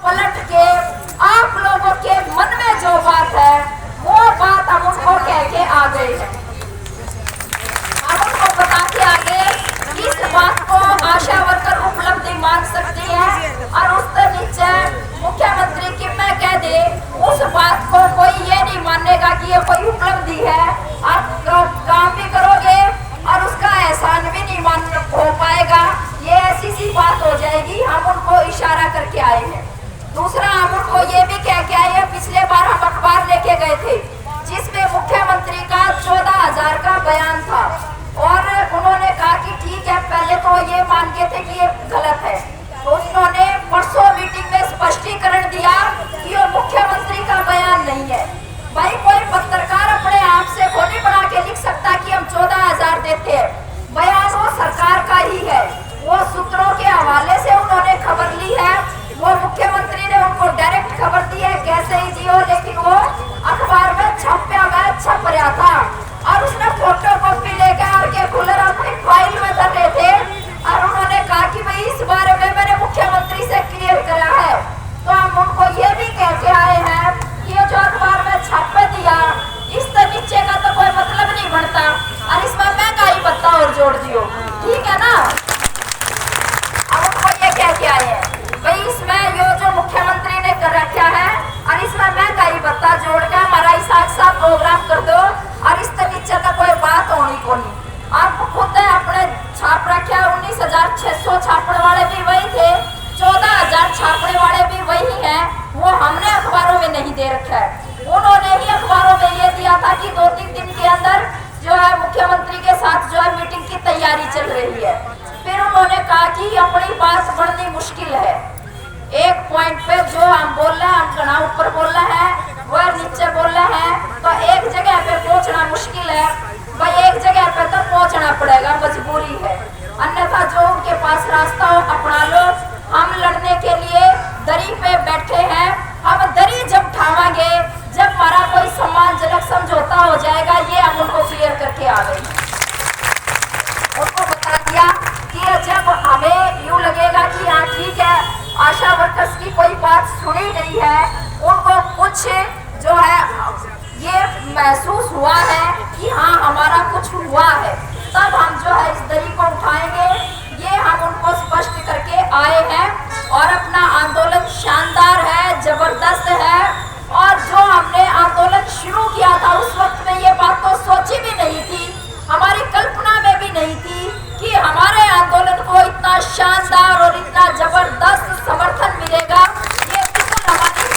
पलट के आप लोगों के मन में जो बात है वो बात हम उनको कह के आ गए हैं। हम उनको बता के आ गए इस बात को आशा वर्कर उपलब्धि मान सकती है और उससे नीचे मुख्यमंत्री की मैं कह दे उस बात को कोई ये नहीं मानेगा कि ये कोई उपलब्धि है। आप काम भी करोगे और उसका एहसान भी नहीं मान हो पाएगा। ये ऐसी सी बात हो जाएगी। हम उनको इशारा करके आए हैं। दूसरा हम उनको ये भी कह के आए हैं, पिछले बार हम अखबार लेके गए थे जिसमें मुख्यमंत्री का 14,000 का बयान था और उन्होंने कहा कि ठीक है, पहले तो ये मान के थे कि ये गलत है, तो उन्होंने परसों मीटिंग में स्पष्टीकरण दिया कि ये मुख्यमंत्री का बयान नहीं है। भाई कोई पत्रकार अपने आप से खोली बना के लिख सकता कि हम 14,000 देते हैं, बयान वो सरकार का ही है। वो सूत्रों के हवाले से उन्होंने खबर ली है, वो मुख्यमंत्री ने उनको डायरेक्ट खबर दी है कैसे ही जियो, लेकिन वो अखबार में छप रहा था और उसने फोटो कॉपी लेकर के कूलर अपनी फाइल में धर रहे थे और उन्होंने कहा कि भाई इस बारे में मैंने मुख्यमंत्री से क्लियर करा है। तो हम उनको ये भी कह के आए हैं कि ये जो अखबार में छापे दिया इससे नीचे का तो कोई मतलब नहीं बनता और इसमें महंगाई भत्ता और जोड़ दियो, ठीक है ना। अब उनको ये कह के आए हैं भाई इसमें ये जो मुख्यमंत्री ने कर रखा है और इसमें महंगाई भत्ता जोड़ के हमारा हिसाब प्रोग्राम कर दो और इससे नीचे तो कोई बात होनी को नहीं। आप खुद अपने छाप रखे 19,600 छापने वाले भी वही थे, 14,000 छापने वाले भी वही हैं। वो हमने अखबारों में नहीं दे रखा है, उन्होंने ही अखबारों में ये दिया था कि 2-3 दिन के अंदर जो है मुख्यमंत्री के साथ जो है मीटिंग की तैयारी चल रही है। फिर उन्होंने कहा कि अपनी बात बढ़नी मुश्किल है, एक पॉइंट पे जो हम बोल रहे हैं हम कना ऊपर बोल रहे हैं वह नीचे बोल रहे हैं, तो एक जगह पे पहुंचना मुश्किल है भाई, एक जगह पे तो पहुंचना पड़ेगा, मजबूरी है, अन्यथा जो उनके पास रास्ता हो अपना लो। हम लड़ने के लिए दरी पे बैठे हैं, हम दरी जब ठावांगे जब हमारा कोई सम्मानजनक समझौता हो जाएगा, ये हम उनको क्लियर करके आ गए। उनको बता दिया कि जब हमें यूं लगेगा कि हाँ ठीक है आशा वर्कर्स की कोई बात सुनी नहीं है, उनको कुछ जो है ये महसूस हुआ है कि हाँ हमारा कुछ हुआ है, तब हम जो है इस दरी को उठाएंगे। ये हम उनको स्पष्ट करके आए हैं और अपना आंदोलन शानदार है, जबरदस्त है। और जो हमने आंदोलन शुरू किया था उस वक्त में ये बात तो सोची भी नहीं थी, हमारी कल्पना में भी नहीं थी कि हमारे आंदोलन को इतना शानदार और इतना जबरदस्त समर्थन मिलेगा। ये बिल्कुल हमारी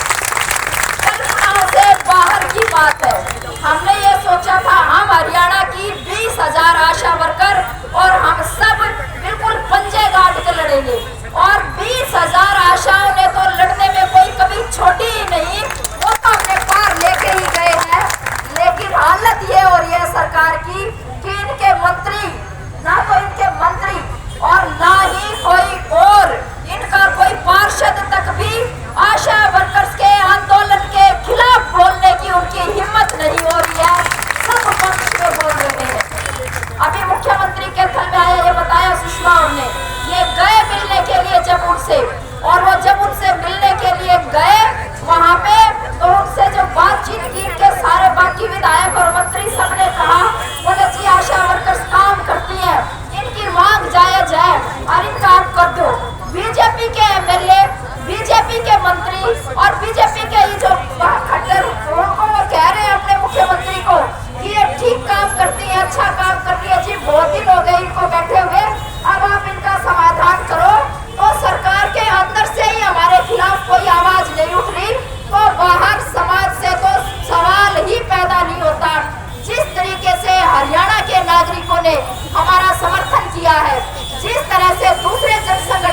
कल्पनाओं से बाहर की बात है। हमने ये सोचा था हम हरियाणा की 20,000 आशा वर्कर और हम सब बिल्कुल पंजे गाड़ के लड़ेंगे, और 20,000 आशाओं ने तो लड़ने में कोई कभी छोटी ही नहीं, वो तो हमने पार लेके ही गए हैं। लेकिन हालत ये हो रही है सरकार की कि इनके मंत्री, ना तो इनके मंत्री और ना ही कोई और इनका कोई पार्षद तक भी आशा वर्कर्स के आंदोलन के खिलाफ बोलने की उनकी हिम्मत नहीं हो रही है, सब पक्ष में बोल रहे हैं। अभी मुख्यमंत्री के थल में आया, ये बताया सुषमा ने, ये गए मिलने के लिए जब उनसे, और वो जब उनसे मिलने के लिए गए वहां पे तो उनसे जो बातचीत की के सारे बाकी विधायक और मंत्री सबने कहा, बोले जी आशा वर्कर्स काम करती है, इनकी मांग जायज है और इनका आप कर दो। बीजेपी के एमएलए, बीजेपी के मंत्री और बीजेपी के ये जो खट्टर, उनको वो कह रहे हैं अपने मुख्यमंत्री को कि ये ठीक काम करती है, अच्छा काम कर रही है जी, बहुत दिन हो गए इनको बैठे हुए, अब आप इनका समाधान करो। तो सरकार के अंदर से ही हमारे खिलाफ कोई आवाज नहीं उठ रही, तो बाहर समाज से तो सवाल ही पैदा नहीं होता। जिस तरीके से हरियाणा के नागरिकों ने हमारा समर्थन किया है, जिस तरह से दूसरे जनसंघ